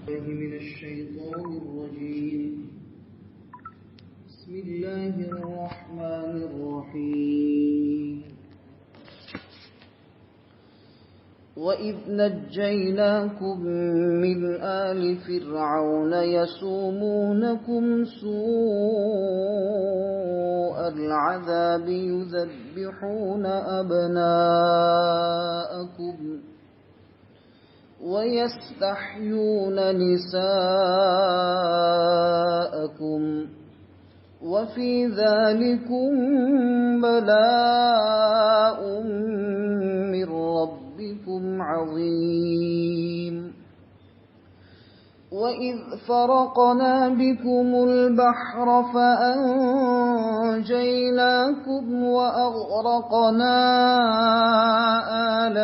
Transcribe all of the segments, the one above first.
من الشيطان الرجيم. بسم الله الرحمن الرحيم. وَإِذْ نَجَّيْنَاكُمْ مِنْ آلِ فِرْعَوْنَ يَسُومُونَكُمْ سُوءَ الْعَذَابِ يُذَبِّحُونَ أَبْنَاءَكُمْ وَيَسْتَحْيُونَ نِسَاءَكُمْ وَفِي ذَلِكُمْ بَلَاءٌ مِّن رَّبِّكُمْ عَظِيمٌ. وَإِذْ فَرَقْنَا بِكُمُ الْبَحْرَ فَأَنجَيْنَاكُمْ وَأَغْرَقْنَا آلَ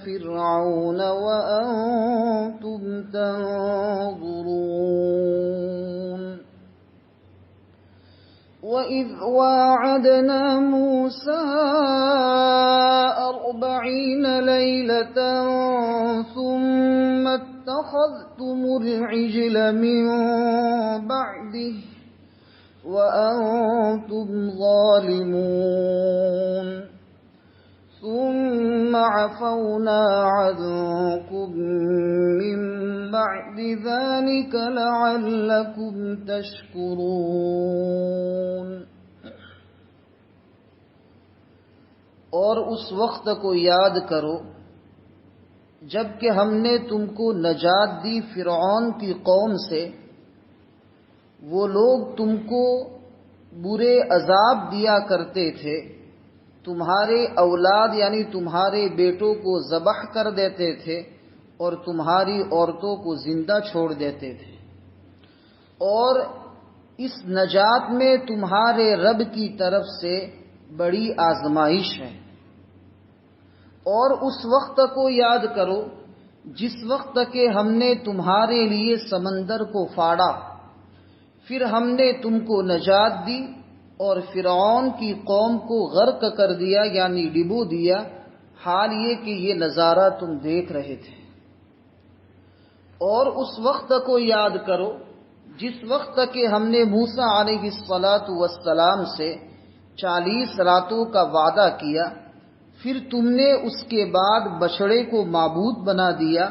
فِرْعَوْنَ وَأَنتُمْ تَنظُرُونَ. وَإِذْ وَاعَدْنَا مُوسَىٰ 40 لَيْلَةً ثُمَّ اتَّخَذْتُمُ الْعِجْلَ مِن بَعْدِهِ وَأَنتُمْ ظَالِمُونَ. ثُمَّ عَفَوْنَا عَنكُم مِّن بَعْدِ ذَلِكَ لَعَلَّكُمْ تَشْكُرُونَ. اور اس وقت کو یاد کرو جب کہ ہم نے تم کو نجات دی فرعون کی قوم سے. وہ لوگ تم کو برے عذاب دیا کرتے تھے، تمہارے اولاد یعنی تمہارے بیٹوں کو ذبح کر دیتے تھے اور تمہاری عورتوں کو زندہ چھوڑ دیتے تھے. اور اس نجات میں تمہارے رب کی طرف سے بڑی آزمائش ہے. اور اس وقت کو یاد کرو جس وقت کہ ہم نے تمہارے لیے سمندر کو پھاڑا، پھر ہم نے تم کو نجات دی اور فرعون کی قوم کو غرق کر دیا یعنی ڈبو دیا، حال یہ کہ یہ نظارہ تم دیکھ رہے تھے. اور اس وقت کو یاد کرو جس وقت کہ ہم نے موسیٰ علیہ السلام سے 40 راتوں کا وعدہ کیا، پھر تم نے اس کے بعد بچڑے کو معبود بنا دیا.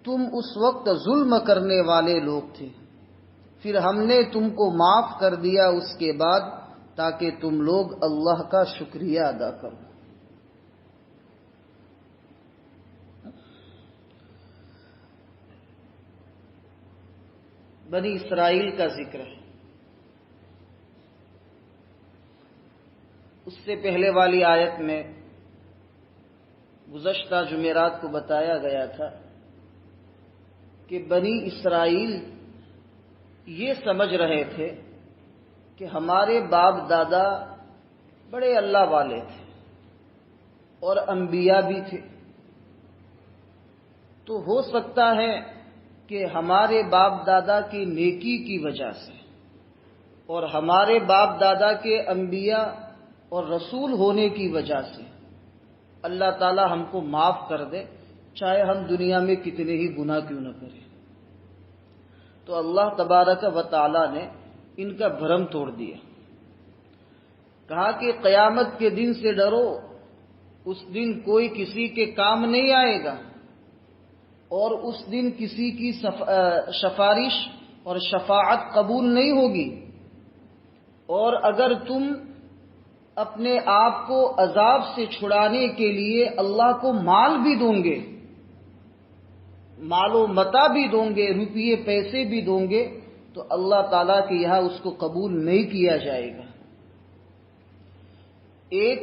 تم اس وقت ظلم کرنے والے لوگ تھے، پھر ہم نے تم کو معاف کر دیا اس کے بعد تاکہ تم لوگ اللہ کا شکریہ ادا کرو. بنی اسرائیل کا ذکر ہے. اس سے پہلے والی آیت میں گزشتہ جمعرات کو بتایا گیا تھا کہ بنی اسرائیل یہ سمجھ رہے تھے کہ ہمارے باپ دادا بڑے اللہ والے تھے اور انبیاء بھی تھے، تو ہو سکتا ہے کہ ہمارے باپ دادا کی نیکی کی وجہ سے اور ہمارے باپ دادا کے انبیاء اور رسول ہونے کی وجہ سے اللہ تعالی ہم کو معاف کر دے، چاہے ہم دنیا میں کتنے ہی گناہ کیوں نہ کریں. تو اللہ تبارک و تعالی نے ان کا بھرم توڑ دیا. کہا کہ قیامت کے دن سے ڈرو، اس دن کوئی کسی کے کام نہیں آئے گا اور اس دن کسی کی سفارش اور شفاعت قبول نہیں ہوگی. اور اگر تم اپنے آپ کو عذاب سے چھڑانے کے لیے اللہ کو مال بھی دو گے، مال و متاع بھی دو گے، روپیے پیسے بھی دو گے، تو اللہ تعالیٰ کے یہاں اس کو قبول نہیں کیا جائے گا. ایک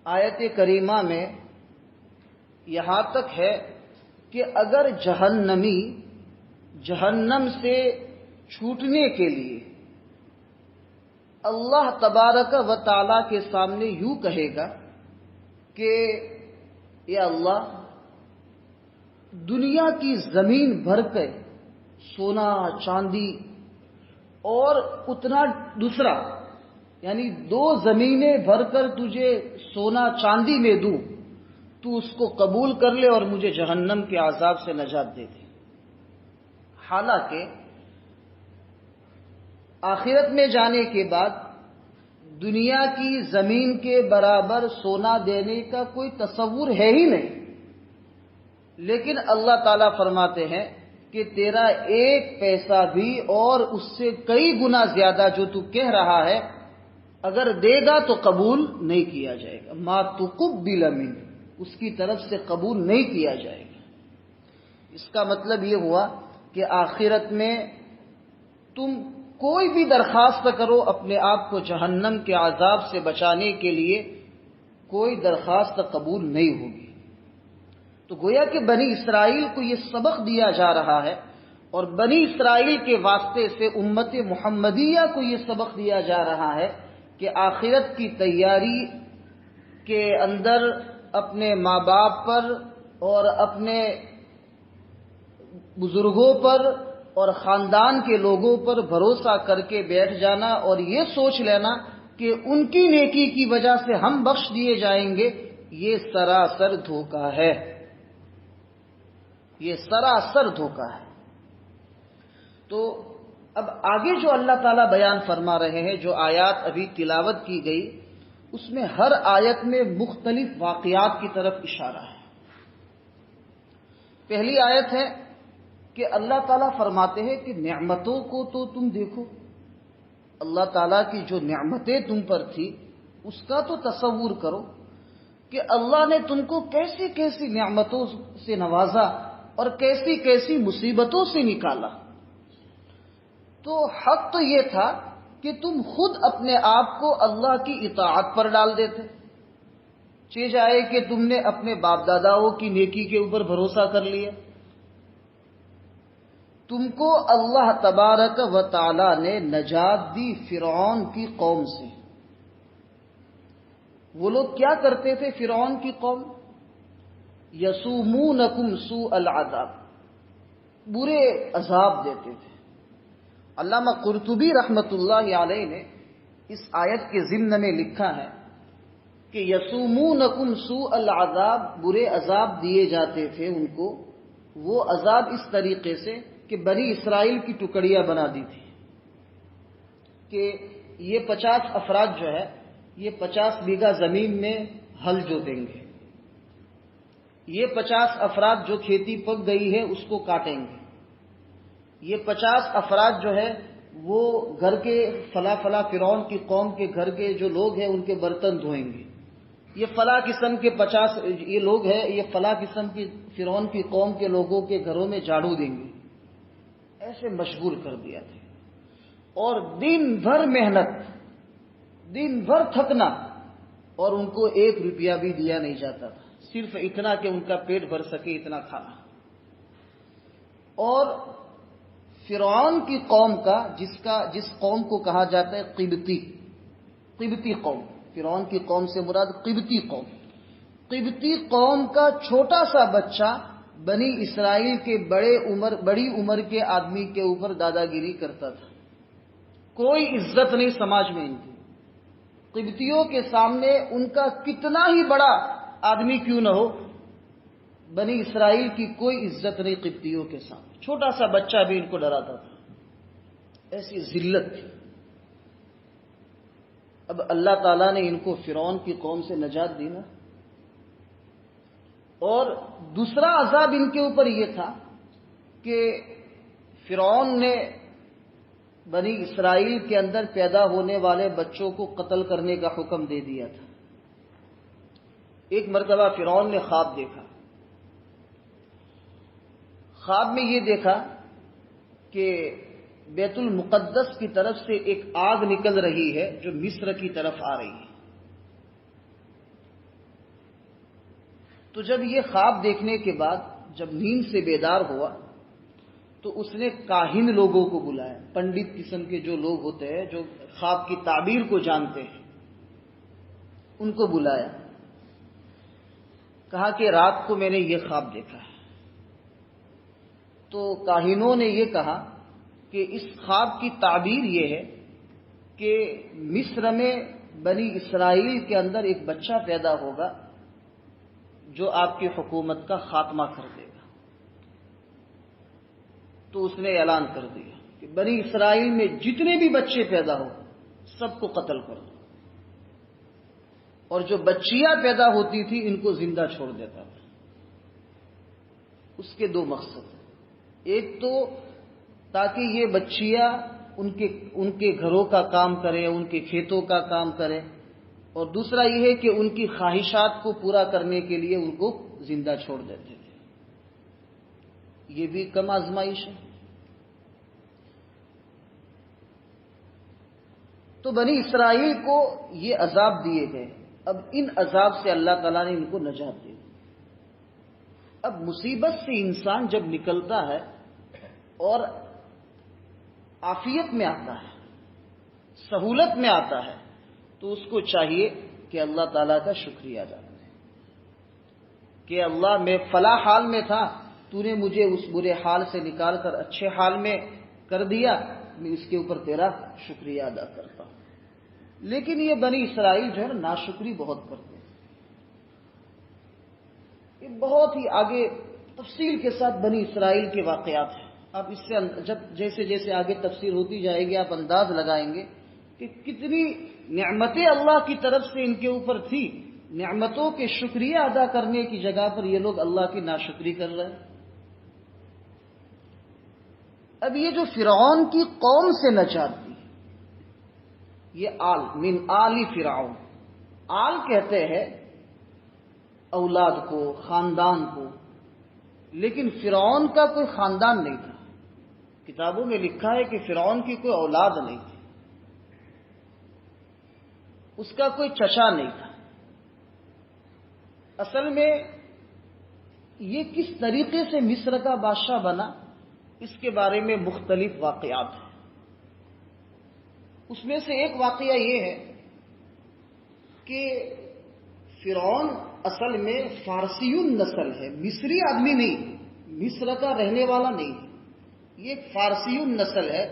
آیت کریمہ میں یہاں تک ہے کہ اگر جہنمی جہنم سے چھوٹنے کے لیے اللہ تبارک و تعالیٰ کے سامنے یوں کہے گا کہ یا اللہ دنیا کی زمین بھر کے سونا چاندی اور اتنا دوسرا یعنی 2 زمینیں بھر کر تجھے سونا چاندی میں دوں، تو اس کو قبول کر لے اور مجھے جہنم کے عذاب سے نجات دے دے۔ حالانکہ آخرت میں جانے کے بعد دنیا کی زمین کے برابر سونا دینے کا کوئی تصور ہے ہی نہیں، لیکن اللہ تعالیٰ فرماتے ہیں کہ تیرا 1 پیسہ بھی اور اس سے کئی گنا زیادہ جو تو کہہ رہا ہے اگر دے گا تو قبول نہیں کیا جائے گا، ما تقبل منہ، اس کی طرف سے قبول نہیں کیا جائے گا۔ اس کا مطلب یہ ہوا کہ آخرت میں تم کوئی بھی درخواست کرو اپنے آپ کو جہنم کے عذاب سے بچانے کے لیے، کوئی درخواست قبول نہیں ہوگی۔ تو گویا کہ بنی اسرائیل کو یہ سبق دیا جا رہا ہے، اور بنی اسرائیل کے واسطے سے امت محمدیہ کو یہ سبق دیا جا رہا ہے کہ آخرت کی تیاری کے اندر اپنے ماں باپ پر اور اپنے بزرگوں پر اور خاندان کے لوگوں پر بھروسہ کر کے بیٹھ جانا اور یہ سوچ لینا کہ ان کی نیکی کی وجہ سے ہم بخش دیے جائیں گے، یہ سراسر دھوکہ ہے، یہ سراسر دھوکہ ہے۔ تو اب آگے جو اللہ تعالیٰ بیان فرما رہے ہیں، جو آیات ابھی تلاوت کی گئی، اس میں ہر آیت میں مختلف واقعات کی طرف اشارہ ہے۔ پہلی آیت ہے کہ اللہ تعالیٰ فرماتے ہیں کہ نعمتوں کو تو تم دیکھو، اللہ تعالیٰ کی جو نعمتیں تم پر تھی اس کا تو تصور کرو کہ اللہ نے تم کو کیسی کیسی نعمتوں سے نوازا اور کیسی کیسی مصیبتوں سے نکالا۔ تو حق تو یہ تھا کہ تم خود اپنے آپ کو اللہ کی اطاعت پر ڈال دیتے، چہ جائے کہ تم نے اپنے باپ داداؤں کی نیکی کے اوپر بھروسہ کر لیا۔ تم کو اللہ تبارک و تعالی نے نجات دی فرعون کی قوم سے۔ وہ لوگ کیا کرتے تھے فرعون کی قوم؟ یسومونکم سوء العذاب، برے عذاب دیتے تھے۔ علامہ قرطبی رحمۃ اللہ علیہ نے اس آیت کے ضمن میں لکھا ہے کہ یسومونکم سوء العذاب، برے عذاب دیے جاتے تھے ان کو، وہ عذاب اس طریقے سے کہ بنی اسرائیل کی ٹکڑیاں بنا دی تھی کہ یہ 50 افراد جو ہے یہ 50 بیگھہ زمین میں ہل جوتیں گے، یہ 50 افراد جو کھیتی پک گئی ہے اس کو کاٹیں گے، یہ 50 افراد جو ہے وہ گھر کے فلاں فلاں فرعون کی قوم کے گھر کے جو لوگ ہیں ان کے برتن دھوئیں گے، یہ فلاں قسم کے 50 یہ لوگ ہیں یہ فلاں قسم کی فرعون کی قوم کے لوگوں کے گھروں میں جھاڑو دیں گے۔ ایسے مشغول کر دیا تھا، اور دن بھر محنت، دن بھر تھکنا، اور ان کو 1 روپیہ بھی دیا نہیں جاتا تھا، صرف اتنا کہ ان کا پیٹ بھر سکے اتنا کھانا۔ اور فرعون کی قوم کا جس قوم کو کہا جاتا ہے قبطی قوم، فرعون کی قوم سے مراد قبطی قوم، قبطی قوم کا چھوٹا سا بچہ بنی اسرائیل کے بڑی عمر کے آدمی کے اوپر دادا گیری کرتا تھا، کوئی عزت نہیں سماج میں ان کی، قبطیوں کے سامنے ان کا کتنا ہی بڑا آدمی کیوں نہ ہو، بنی اسرائیل کی کوئی عزت نہیں قبطیوں کے سامنے، چھوٹا سا بچہ بھی ان کو ڈراتا تھا، ایسی ذلت تھی۔ اب اللہ تعالیٰ نے ان کو فرعون کی قوم سے نجات دی نا، اور دوسرا عذاب ان کے اوپر یہ تھا کہ فرعون نے بنی اسرائیل کے اندر پیدا ہونے والے بچوں کو قتل کرنے کا حکم دے دیا تھا۔ ایک مرتبہ فرعون نے خواب دیکھا، خواب میں یہ دیکھا کہ بیت المقدس کی طرف سے ایک آگ نکل رہی ہے جو مصر کی طرف آ رہی ہے۔ تو جب یہ خواب دیکھنے کے بعد جب نیند سے بیدار ہوا تو اس نے کاہن لوگوں کو بلایا، پنڈت قسم کے جو لوگ ہوتے ہیں جو خواب کی تعبیر کو جانتے ہیں ان کو بلایا، کہا کہ رات کو میں نے یہ خواب دیکھا ہے۔ تو کاہنوں نے یہ کہا کہ اس خواب کی تعبیر یہ ہے کہ مصر میں بنی اسرائیل کے اندر ایک بچہ پیدا ہوگا جو آپ کی حکومت کا خاتمہ کر دے گا. تو اس نے اعلان کر دیا کہ بنی اسرائیل میں جتنے بھی بچے پیدا ہو سب کو قتل کر دو، اور جو بچیاں پیدا ہوتی تھی ان کو زندہ چھوڑ دیتا تھا. اس کے دو مقصد ہیں. ایک تو تاکہ یہ بچیاں ان کے گھروں کا کام کریں، ان کے کھیتوں کا کام کریں، اور دوسرا یہ ہے کہ ان کی خواہشات کو پورا کرنے کے لیے ان کو زندہ چھوڑ دیتے تھے. یہ بھی کم آزمائش ہے. تو بنی اسرائیل کو یہ عذاب دیے گئے. اب ان عذاب سے اللہ تعالیٰ نے ان کو نجات دی. اب مصیبت سے انسان جب نکلتا ہے اور عافیت میں آتا ہے، سہولت میں آتا ہے، تو اس کو چاہیے کہ اللہ تعالیٰ کا شکریہ ادا کرے کہ اللہ میں فلاں حال میں تھا، تو نے مجھے اس برے حال سے نکال کر اچھے حال میں کر دیا، میں اس کے اوپر تیرا شکریہ ادا کرتا ہوں. لیکن یہ بنی اسرائیل جو ہے نا ناشکری بہت کرتے ہیں. یہ بہت ہی آگے تفصیل کے ساتھ بنی اسرائیل کے واقعات ہیں. آپ اس سے جب جیسے جیسے آگے تفسیر ہوتی جائے گی آپ انداز لگائیں گے کہ کتنی نعمتیں اللہ کی طرف سے ان کے اوپر تھی. نعمتوں کے شکریہ ادا کرنے کی جگہ پر یہ لوگ اللہ کی ناشکری کر رہے ہیں. اب یہ جو فرعون کی قوم سے نجات دی، یہ آل من آل فرعون. آل کہتے ہیں اولاد کو، خاندان کو، لیکن فرعون کا کوئی خاندان نہیں تھا. کتابوں میں لکھا ہے کہ فرعون کی کوئی اولاد نہیں تھی، اس کا کوئی چچا نہیں تھا. اصل میں یہ کس طریقے سے مصر کا بادشاہ بنا اس کے بارے میں مختلف واقعات ہیں. اس میں سے ایک واقعہ یہ ہے کہ فرعون اصل میں فارسی نسل ہے، مصری آدمی نہیں، مصر کا رہنے والا نہیں ہے. یہ ایک فارسی نسل ہے،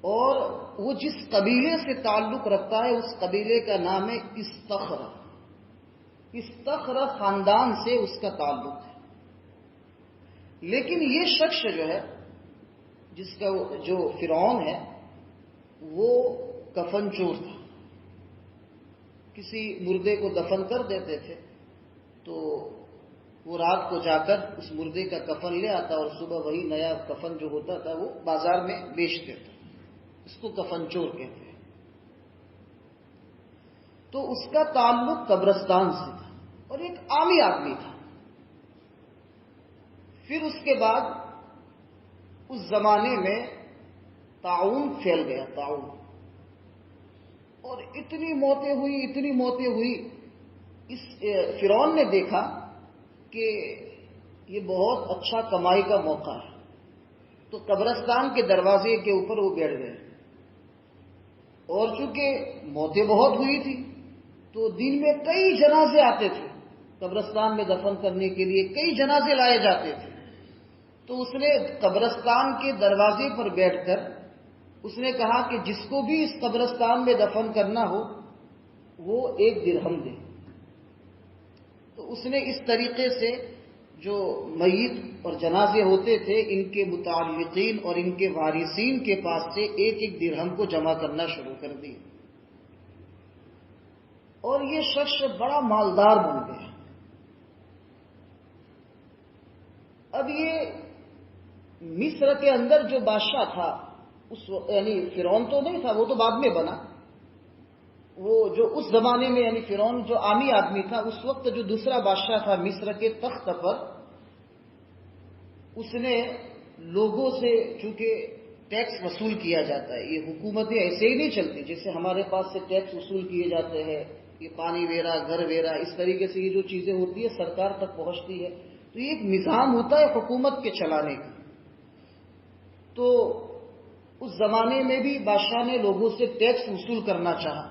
اور وہ جس قبیلے سے تعلق رکھتا ہے اس قبیلے کا نام ہے استخر. استخر خاندان سے اس کا تعلق ہے. لیکن یہ شخص جو ہے جس کا جو فرعون ہے وہ کفن چور تھا. کسی مردے کو دفن کر دیتے تھے تو وہ رات کو جا کر اس مردے کا کفن لے آتا اور صبح وہی نیا کفن جو ہوتا تھا وہ بازار میں بیچ دیتا. اس کو کفن چور کہتے ہیں. تو اس کا تعلق قبرستان سے تھا اور ایک عامی آدمی تھا. پھر اس کے بعد اس زمانے میں طاعون پھیل گیا، طاعون، اور اتنی موتیں ہوئی. اس فرعون نے دیکھا کہ یہ بہت اچھا کمائی کا موقع ہے، تو قبرستان کے دروازے کے اوپر وہ بیٹھ گئے. اور چونکہ موتیں بہت ہوئی تھی تو دن میں کئی جنازے آتے تھے قبرستان میں دفن کرنے کے لیے، کئی جنازے لائے جاتے تھے. تو اس نے قبرستان کے دروازے پر بیٹھ کر اس نے کہا کہ جس کو بھی اس قبرستان میں دفن کرنا ہو وہ 1 درہم دے. تو اس نے اس طریقے سے جو میت اور جنازے ہوتے تھے ان کے متعلقین اور ان کے وارثین کے پاس سے 1 درہم کو جمع کرنا شروع کر دی. اور یہ شخص بڑا مالدار بن گیا. اب یہ مصر کے اندر جو بادشاہ تھا اس یعنی فرعون تو نہیں تھا، وہ تو بعد میں بنا. وہ جو اس زمانے میں یعنی فرعون جو عامی آدمی تھا اس وقت جو دوسرا بادشاہ تھا مصر کے تخت پر، اس نے لوگوں سے چونکہ ٹیکس وصول کیا جاتا ہے، یہ حکومتیں ایسے ہی نہیں چلتی جیسے ہمارے پاس سے ٹیکس وصول کیے جاتے ہیں، یہ پانی ویرا، گھر ویرا، اس طریقے سے یہ جو چیزیں ہوتی ہے سرکار تک پہنچتی ہے. تو یہ ایک نظام ہوتا ہے حکومت کے چلانے کا. تو اس زمانے میں بھی بادشاہ نے لوگوں سے ٹیکس وصول کرنا چاہا،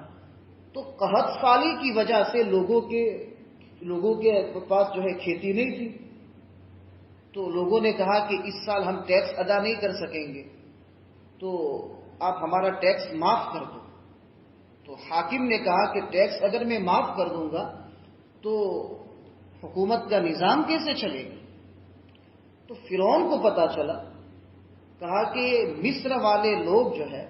تو قحط سالی کی وجہ سے لوگوں کے پاس جو ہے کھیتی نہیں تھی. تو لوگوں نے کہا کہ اس سال ہم ٹیکس ادا نہیں کر سکیں گے، تو آپ ہمارا ٹیکس معاف کر دو. تو حاکم نے کہا کہ ٹیکس اگر میں معاف کر دوں گا تو حکومت کا نظام کیسے چلے گا؟ تو فرعون کو پتا چلا، کہا کہ مصر والے لوگ جو ہے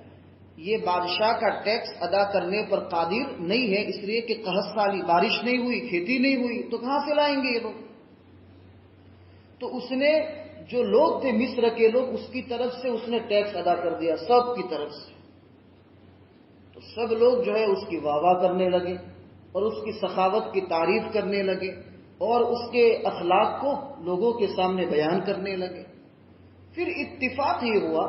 یہ بادشاہ کا ٹیکس ادا کرنے پر قادر نہیں ہے، اس لیے کہ قحط سالی، بارش نہیں ہوئی، کھیتی نہیں ہوئی، تو کہاں سے لائیں گے یہ لوگ؟ تو اس نے جو لوگ تھے مصر کے لوگ، اس کی طرف سے اس نے ٹیکس ادا کر دیا، سب کی طرف سے. تو سب لوگ جو ہے اس کی واہ واہ کرنے لگے اور اس کی سخاوت کی تعریف کرنے لگے اور اس کے اخلاق کو لوگوں کے سامنے بیان کرنے لگے. پھر اتفاق یہ ہوا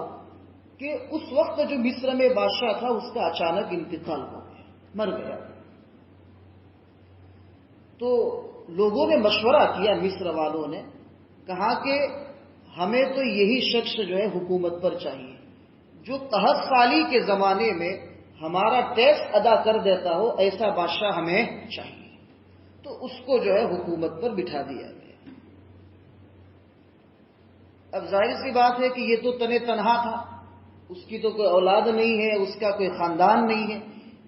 کہ اس وقت جو مصر میں بادشاہ تھا اس کا اچانک انتقال ہو گیا، مر گیا. تو لوگوں نے مشورہ کیا، مصر والوں نے کہا کہ ہمیں تو یہی شخص جو ہے حکومت پر چاہیے جو قحط سالی کے زمانے میں ہمارا ٹیکس ادا کر دیتا ہو، ایسا بادشاہ ہمیں چاہیے. تو اس کو جو ہے حکومت پر بٹھا دیا گیا. اب ظاہر سی بات ہے کہ یہ تو تنہا تھا، اس کی تو کوئی اولاد نہیں ہے، اس کا کوئی خاندان نہیں ہے،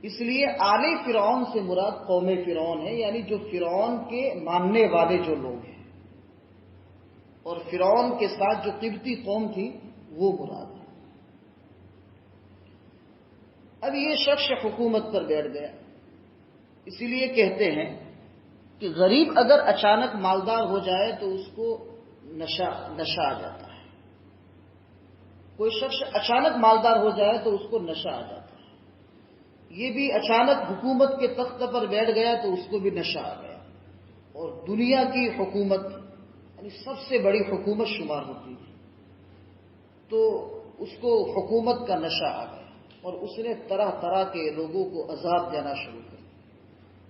اس لیے آل فرعون سے مراد قوم فرعون ہے، یعنی جو فرعون کے ماننے والے جو لوگ ہیں، اور فرعون کے ساتھ جو قبطی قوم تھی وہ مراد ہے. اب یہ شخص حکومت پر بیٹھ گیا. اسی لیے کہتے ہیں کہ غریب اگر اچانک مالدار ہو جائے تو اس کو نشہ آ جاتا ہے. کوئی شخص اچانک مالدار ہو جائے تو اس کو نشہ آ جاتا ہے. یہ بھی اچانک حکومت کے تخت پر بیٹھ گیا تو اس کو بھی نشہ آ گیا. اور دنیا کی حکومت یعنی سب سے بڑی حکومت شمار ہوتی تھی، تو اس کو حکومت کا نشہ آ گیا اور اس نے طرح طرح کے لوگوں کو عذاب دینا شروع کر دیا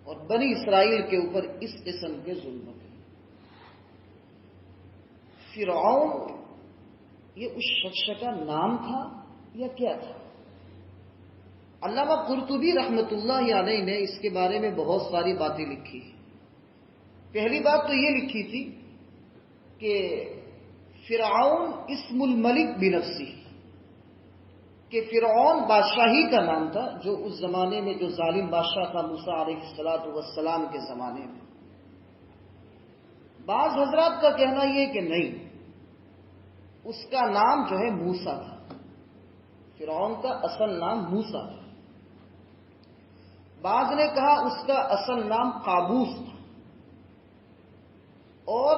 اور بنی اسرائیل کے اوپر اس قسم کے ظلم تھے. فرعون یہ اس شخص کا نام تھا یا کیا تھا؟ علامہ قرطبی رحمۃ اللہ علیہ نے اس کے بارے میں بہت ساری باتیں لکھی. پہلی بات تو یہ لکھی تھی کہ فرعون اسم الملک بنفسی، کہ فرعون بادشاہی کا نام تھا جو اس زمانے میں جو ظالم بادشاہ تھا موسیٰ علیہ الصلوۃ والسلام کے زمانے میں. بعض حضرات کا کہنا یہ کہ نہیں، اس کا نام جو ہے موسیٰ تھا، فرعون کا اصل نام موسیٰ تھا. بعض نے کہا اس کا اصل نام قابوس تھا. اور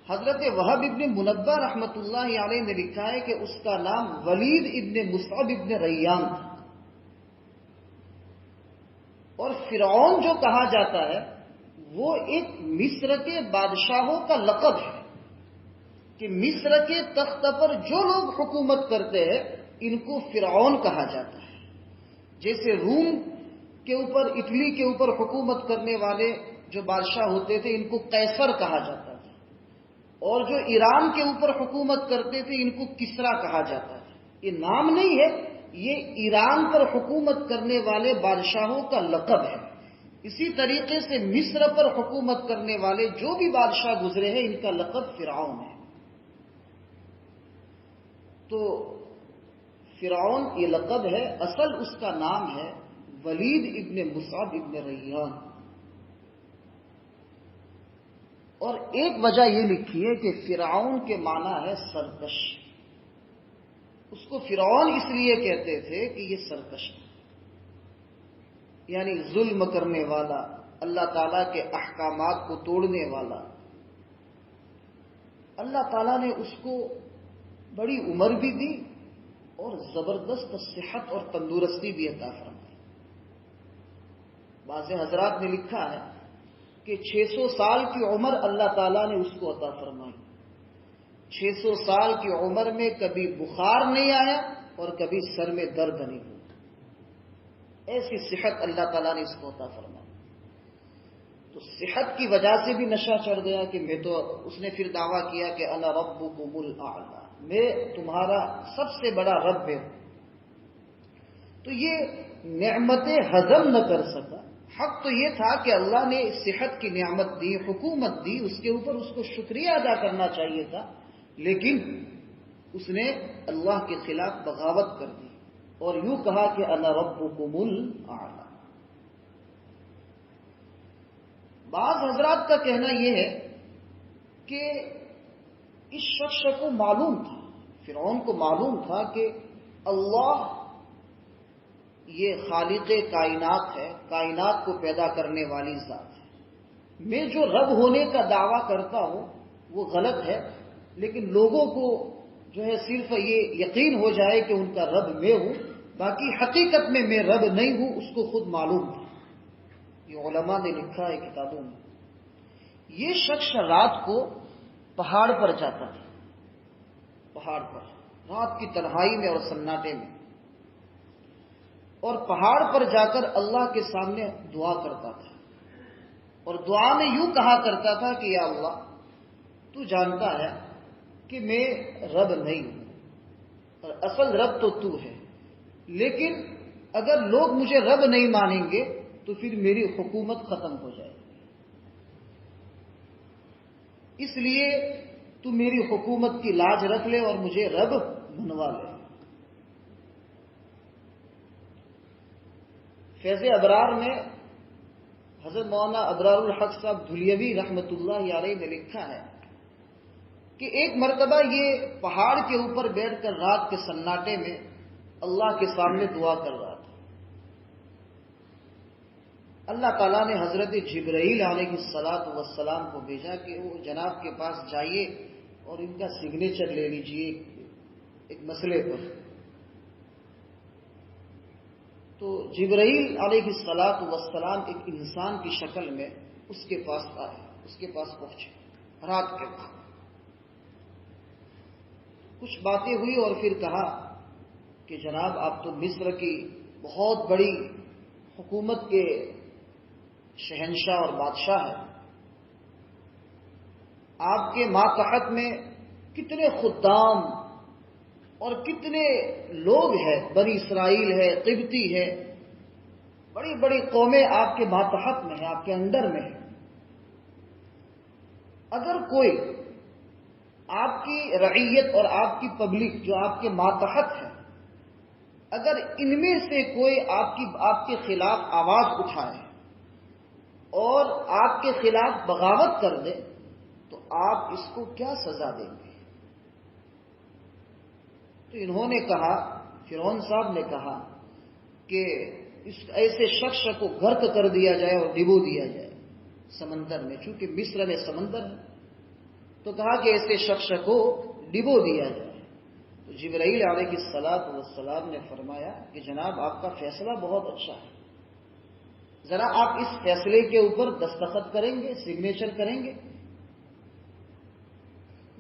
حضرت وہب ابن منبہ رحمۃ اللہ علیہ نے لکھا ہے کہ اس کا نام ولید ابن مصعب ابن ریان تھا. اور فرعون جو کہا جاتا ہے وہ ایک مصر کے بادشاہوں کا لقب ہے، کہ مصر کے تخت پر جو لوگ حکومت کرتے ہیں ان کو فرعون کہا جاتا ہے. جیسے روم کے اوپر، اٹلی کے اوپر حکومت کرنے والے جو بادشاہ ہوتے تھے ان کو قیصر کہا جاتا تھا، اور جو ایران کے اوپر حکومت کرتے تھے ان کو کسرا کہا جاتا تھا. یہ نام نہیں ہے، یہ ایران پر حکومت کرنے والے بادشاہوں کا لقب ہے. اسی طریقے سے مصر پر حکومت کرنے والے جو بھی بادشاہ گزرے ہیں ان کا لقب فرعون ہے. تو فرعون یہ لقب ہے، اصل اس کا نام ہے ولید ابن مصعب ابن ریان. اور ایک وجہ یہ لکھی ہے کہ فرعون کے معنی ہے سرکش. اس کو فرعون اس لیے کہتے تھے کہ یہ سرکش ہے، یعنی ظلم کرنے والا، اللہ تعالیٰ کے احکامات کو توڑنے والا. اللہ تعالیٰ نے اس کو بڑی عمر بھی دی اور زبردست صحت اور تندرستی بھی عطا فرمائی. بعض حضرات نے لکھا ہے کہ 600 سال کی عمر اللہ تعالیٰ نے اس کو عطا فرمائی. 600 سال کی عمر میں کبھی بخار نہیں آیا اور کبھی سر میں درد نہیں ہوا. ایسی صحت اللہ تعالیٰ نے اس کو عطا فرمائی. تو صحت کی وجہ سے بھی نشہ چڑھ گیا کہ میں تو، اس نے پھر دعویٰ کیا کہ انا ربکم الاعلی، میں تمہارا سب سے بڑا رب ہوں. تو یہ نعمتیں ہضم نہ کر سکا. حق تو یہ تھا کہ اللہ نے صحت کی نعمت دی، حکومت دی، اس کے اوپر اس کو شکریہ ادا کرنا چاہیے تھا، لیکن اس نے اللہ کے خلاف بغاوت کر دی اور یوں کہا کہ انا ربکم الاعلی. بعض حضرات کا کہنا یہ ہے کہ اس شخص کو معلوم تھا، فرعون کو معلوم تھا کہ اللہ یہ خالق کائنات ہے، کائنات کو پیدا کرنے والی ذات ہے، میں جو رب ہونے کا دعویٰ کرتا ہوں وہ غلط ہے، لیکن لوگوں کو جو ہے صرف یہ یقین ہو جائے کہ ان کا رب میں ہوں، باقی حقیقت میں رب نہیں ہوں، اس کو خود معلوم تھا۔ یہ علماء نے لکھا ہے کتابوں میں۔ یہ شخص رات کو پہاڑ پر جاتا تھا، پہاڑ پر رات کی تنہائی میں اور سناٹے میں، اور پہاڑ پر جا کر اللہ کے سامنے دعا کرتا تھا، اور دعا میں یوں کہا کرتا تھا کہ یا اللہ تو جانتا ہے کہ میں رب نہیں ہوں اور اصل رب تو ہے، لیکن اگر لوگ مجھے رب نہیں مانیں گے تو پھر میری حکومت ختم ہو جائے گی، اس لیے تو میری حکومت کی لاج رکھ لے اور مجھے رب بنوا لے۔ فیض ابرار میں حضرت مولانا ابرار الحق صاحب دھلیوی رحمۃ اللہ علیہ نے لکھا ہے کہ ایک مرتبہ یہ پہاڑ کے اوپر بیٹھ کر رات کے سناٹے میں اللہ کے سامنے دعا کر رہا تھا۔ اللہ تعالیٰ نے حضرت جبرائیل علیہ الصلاۃ والسلام کو بھیجا کہ وہ جناب کے پاس جائیے اور ان کا سگنیچر لے لیجئے ایک مسئلے پر۔ تو جبرائیل علیہ الصلاۃ والسلام ایک انسان کی شکل میں اس کے پاس آئے، اس کے پاس پہنچے رات کے وقت، کچھ باتیں ہوئی اور پھر کہا کہ جناب آپ تو مصر کی بہت بڑی حکومت کے شہنشاہ اور بادشاہ ہیں، آپ کے ماتحت میں کتنے خدام اور کتنے لوگ ہیں، بنی اسرائیل ہے، قبطی ہے، بڑی بڑی قومیں آپ کے ماتحت میں ہیں، آپ کے انڈر میں ہیں۔ اگر کوئی آپ کی رعیت اور آپ کی پبلک جو آپ کے ماتحت ہے، اگر ان میں سے کوئی آپ کے خلاف آواز اٹھائے اور آپ کے خلاف بغاوت کر دے تو آپ اس کو کیا سزا دیں گے؟ تو انہوں نے کہا، فرعون صاحب نے کہا کہ اس ایسے شخص کو غرق کر دیا جائے اور ڈبو دیا جائے سمندر میں، چونکہ مصر میں سمندر ہے، تو کہا کہ ایسے شخص کو ڈبو دیا جائے۔ تو جبرائیل علیہ الصلاۃ والسلام نے فرمایا کہ جناب آپ کا فیصلہ بہت اچھا ہے، ذرا آپ اس فیصلے کے اوپر دستخط کریں گے، سگنیچر کریں گے؟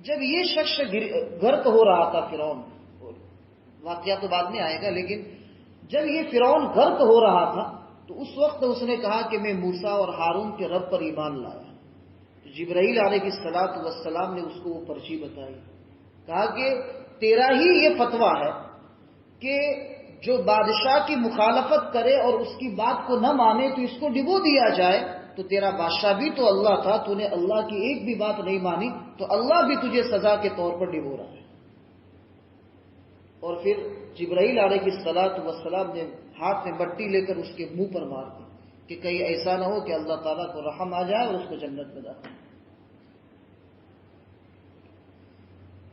جب یہ شخص غرق ہو رہا تھا، فرعون، واقعہ تو بعد میں آئے گا، لیکن جب یہ فرعون غرق ہو رہا تھا تو اس وقت اس نے کہا کہ میں موسیٰ اور ہارون کے رب پر ایمان لایا۔ تو جبرائیل علیہ الصلاۃ والسلام نے اس کو وہ پرچی بتائی، کہا کہ تیرا ہی یہ فتویٰ ہے کہ جو بادشاہ کی مخالفت کرے اور اس کی بات کو نہ مانے تو اس کو ڈبو دیا جائے، تو تیرا بادشاہ بھی تو اللہ تھا، تو نے اللہ کی ایک بھی بات نہیں مانی، تو اللہ بھی تجھے سزا کے طور پر ڈبو رہا ہے۔ اور پھر جبرائیل علیہ الصلاۃ والسلام نے ہاتھ میں مٹی لے کر اس کے منہ پر مار دی کہ کہیں ایسا نہ ہو کہ اللہ تعالیٰ کو رحم آ جائے اور اس کو جنت میں داخل۔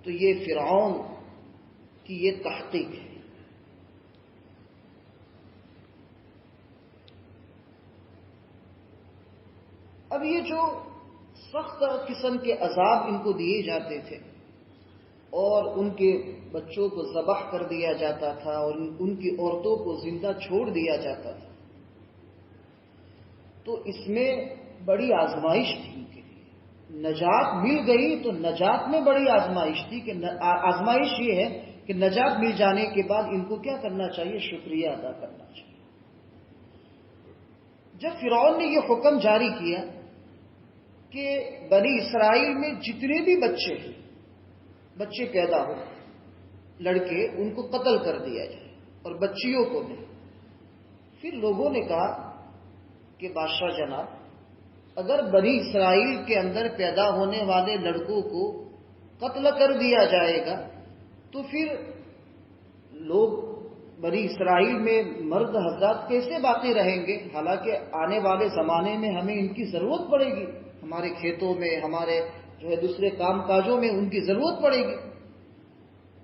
تو یہ فرعون کی یہ تحقیق ہے۔ اب یہ جو سخت قسم کے عذاب ان کو دیے جاتے تھے اور ان کے بچوں کو ذبح کر دیا جاتا تھا اور ان کی عورتوں کو زندہ چھوڑ دیا جاتا تھا، تو اس میں بڑی آزمائش تھی ان کے لیے۔ نجات مل گئی تو نجات میں بڑی آزمائش تھی کہ آزمائش یہ ہے کہ نجات مل جانے کے بعد ان کو کیا کرنا چاہیے؟ شکریہ ادا کرنا چاہیے۔ جب فرعون نے یہ حکم جاری کیا کہ بنی اسرائیل میں جتنے بھی بچے پیدا ہو، لڑکے، ان کو قتل کر دیا جائے اور بچیوں کو نہیں، پھر لوگوں نے کہا کہ بادشاہ جناب، اگر بنی اسرائیل کے اندر پیدا ہونے والے لڑکوں کو قتل کر دیا جائے گا تو پھر لوگ بنی اسرائیل میں مرد حضرات کیسے باقی رہیں گے، حالانکہ آنے والے زمانے میں ہمیں ان کی ضرورت پڑے گی، ہمارے کھیتوں میں، ہمارے جو ہے دوسرے کام کاجوں میں ان کی ضرورت پڑے گی۔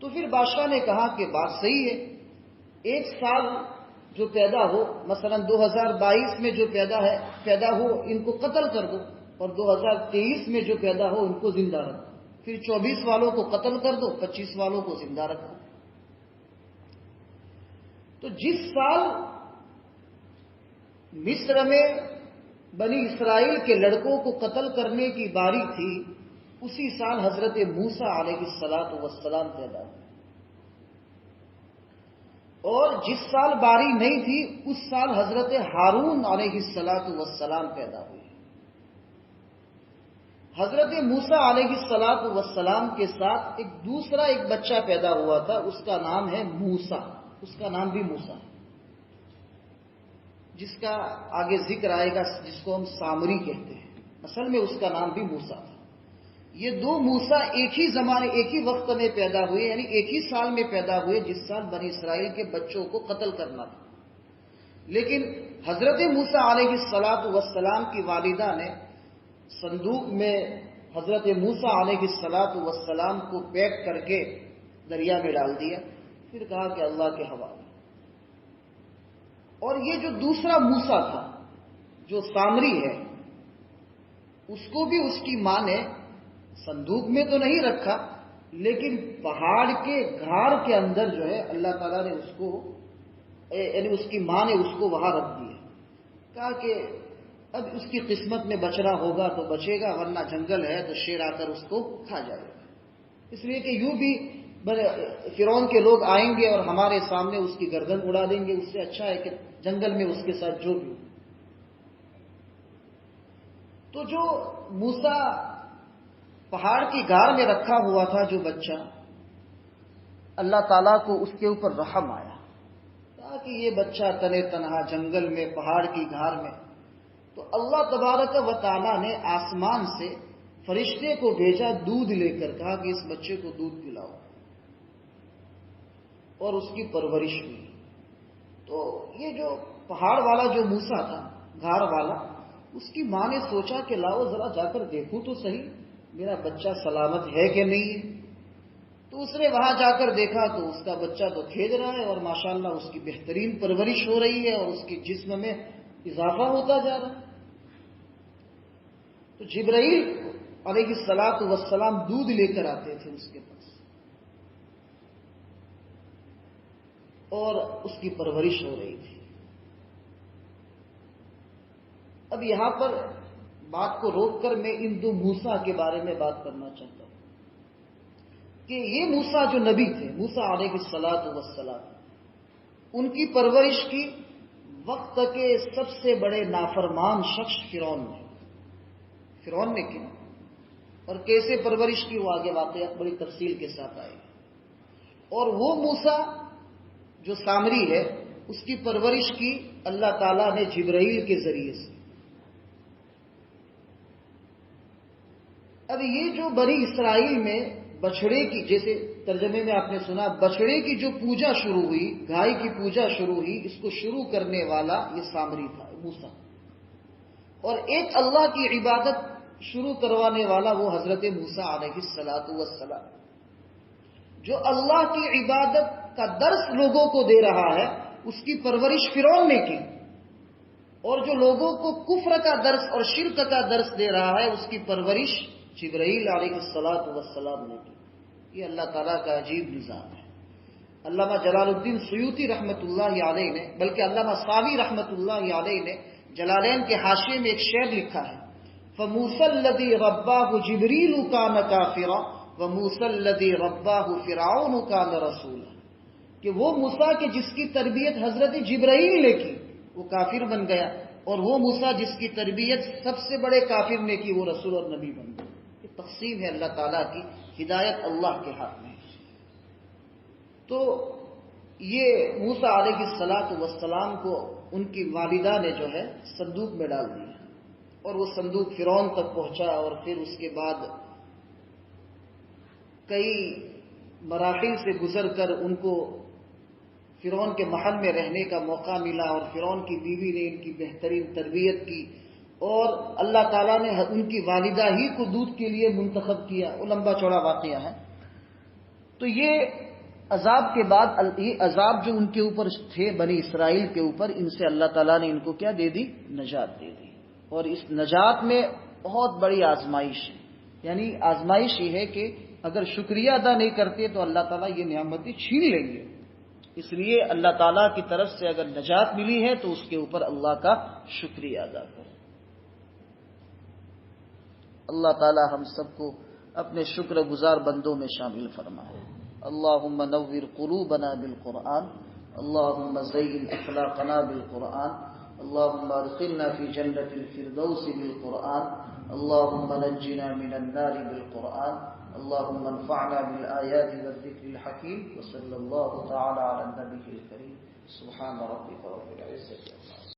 تو پھر بادشاہ نے کہا کہ بات صحیح ہے، ایک سال جو پیدا ہو، مثلا 2022 میں جو پیدا ہو ان کو قتل کر دو، اور 2023 میں جو پیدا ہو ان کو زندہ رکھو، پھر 24 والوں کو قتل کر دو، 25 والوں کو زندہ رکھو۔ تو جس سال مصر میں بنی اسرائیل کے لڑکوں کو قتل کرنے کی باری تھی، اسی سال حضرت موسیٰ علیہ السلام پیدا ہوئے، اور جس سال باری نہیں تھی اس سال حضرت ہارون علیہ السلام پیدا ہوئے۔ حضرت موسیٰ علیہ السلام کے ساتھ ایک دوسرا بچہ پیدا ہوا تھا، اس کا نام ہے موسیٰ، اس کا نام بھی موسیٰ ہے، جس کا آگے ذکر آئے گا، جس کو ہم سامری کہتے ہیں، اصل میں اس کا نام بھی موسیٰ تھا۔ یہ دو موسیٰ ایک ہی زمانے ایک ہی وقت میں پیدا ہوئے، یعنی ایک ہی سال میں پیدا ہوئے جس سال بنی اسرائیل کے بچوں کو قتل کرنا تھا۔ لیکن حضرت موسیٰ علیہ السلام کی والدہ نے صندوق میں حضرت موسیٰ علیہ السلام کو پیک کر کے دریا میں ڈال دیا، پھر کہا کہ اللہ کے حوالے۔ اور یہ جو دوسرا موسیٰ تھا جو سامری ہے، اس کو بھی اس کی ماں نے صندوق میں تو نہیں رکھا، لیکن پہاڑ کے گھار کے اندر جو ہے اللہ تعالیٰ نے اس کو، یعنی اس کی ماں نے اس کو وہاں رکھ دیا، کہا کہ اب اس کی قسمت میں بچنا ہوگا تو بچے گا، ورنہ جنگل ہے تو شیر آ کر اس کو کھا جائے گا۔ اس لیے کہ یوں بھی فرعون کے لوگ آئیں گے اور ہمارے سامنے اس کی گردن اڑا دیں گے، اس سے اچھا ہے کہ جنگل میں اس کے ساتھ جو بھی۔ تو جو موسیٰ پہاڑ کی غار میں رکھا ہوا تھا جو بچہ، اللہ تعالیٰ کو اس کے اوپر رحم آیا، کہا کہ یہ بچہ تنے تنہا جنگل میں پہاڑ کی غار میں، تو اللہ تبارک و تعالیٰ نے آسمان سے فرشتے کو بھیجا دودھ لے کر، کہا کہ اس بچے کو دودھ پلاؤ، اور اس کی پرورش ہوئی۔ تو یہ جو پہاڑ والا جو موسیٰ تھا، غار والا، اس کی ماں نے سوچا کہ لاؤ ذرا جا کر دیکھوں تو صحیح میرا بچہ سلامت ہے کہ نہیں ہے۔ تو اس نے وہاں جا کر دیکھا تو اس کا بچہ تو کھیل رہا ہے، اور ماشاءاللہ اس کی بہترین پرورش ہو رہی ہے، اور اس کے جسم میں اضافہ ہوتا جا رہا ہے۔ تو جبرائیل علیہ السلام دودھ لے کر آتے تھے اس کے پاس، اور اس کی پرورش ہو رہی تھی۔ اب یہاں پر بات کو روک کر میں ان دو موسیٰ کے بارے میں بات کرنا چاہتا ہوں کہ یہ موسیٰ جو نبی تھے، موسیٰ علیہ السلام، ان کی پرورش کی وقت کے سب سے بڑے نافرمان شخص فرعون نے کی، اور کیسے پرورش کی وہ آگے واقعات بڑی تفصیل کے ساتھ آئے گی۔ اور وہ موسیٰ جو سامری ہے، اس کی پرورش کی اللہ تعالیٰ نے جبرائیل کے ذریعے سے۔ اب یہ جو بنی اسرائیل میں بچڑے کی، جیسے ترجمے میں آپ نے سنا، بچڑے کی جو پوجا شروع ہوئی، گائے کی پوجا شروع ہوئی، اس کو شروع کرنے والا یہ سامری تھا موسیٰ، اور ایک اللہ کی عبادت شروع کروانے والا وہ حضرت موسیٰ علیہ السلام، جو اللہ کی عبادت کا درس لوگوں کو دے رہا ہے، اس کی پرورش فرعون نے کی، اور جو لوگوں کو کفر کا درس اور شرک کا درس دے رہا ہے، اس کی پرورش جبرائیل علیہ السلام نے کی۔ یہ اللہ تعالیٰ کا عجیب نظام ہے۔ علامہ جلال الدین سیوطی رحمۃ اللہ علیہ نے، بلکہ علامہ ساوی رحمۃ اللہ علیہ نے جلالین کے حاشیے میں ایک شعر لکھا ہے، فَمُوسَى الَّذِي رَبَّاهُ جِبْرِيلُ كَانَ كَافِرًا وَمُوسَى الَّذِي رَبَّاهُ فِرْعَوْنُ كَانَ رَسُولًا، کہ وہ موسیٰ کے جس کی تربیت حضرت جبرائیل نے کی وہ کافر بن گیا، اور وہ موسیٰ جس کی تربیت سب سے بڑے کافر نے کی وہ رسول اور نبی بن گیا۔ یہ تقسیم ہے اللہ تعالیٰ کی، ہدایت اللہ کے ہاتھ میں۔ تو یہ موسیٰ علیہ السلام کو ان کی والدہ نے جو ہے صندوق میں ڈال دیا، اور وہ صندوق فرعون تک پہنچا، اور پھر اس کے بعد کئی مراحل سے گزر کر ان کو فرعون کے محل میں رہنے کا موقع ملا اور فرعون کی بیوی نے ان کی بہترین تربیت کی اور اللہ تعالیٰ نے ان کی والدہ ہی کو دودھ کے لیے منتخب کیا. وہ لمبا چوڑا واقعہ ہے. تو یہ عذاب کے بعد یہ عذاب جو ان کے اوپر تھے بنی اسرائیل کے اوپر، ان سے اللہ تعالیٰ نے ان کو کیا دے دی؟ نجات دے دی. اور اس نجات میں بہت بڑی آزمائش ہے. یعنی آزمائش یہ ہے کہ اگر شکریہ ادا نہیں کرتے تو اللہ تعالیٰ یہ نعمتیں چھین لیں گے. اس لیے اللہ تعالیٰ کی طرف سے اگر نجات ملی ہے تو اس کے اوپر اللہ کا شکریہ ادا کریں. اللہ تعالیٰ ہم سب کو اپنے شکر گزار بندوں میں شامل فرمائے. اللہم نور قلوبنا بالقرآن، اللہم زین اخلاقنا بالقرآن، اللہم ادخلنا فی جنت الفردوس بالقرآن، اللہم نجنا من النار بالقرآن، اللہم انفعنا بالآیات والذکر الحکیم. وصلی اللہ تعالی علی النبی الکریم. سبحان ربک رب العزة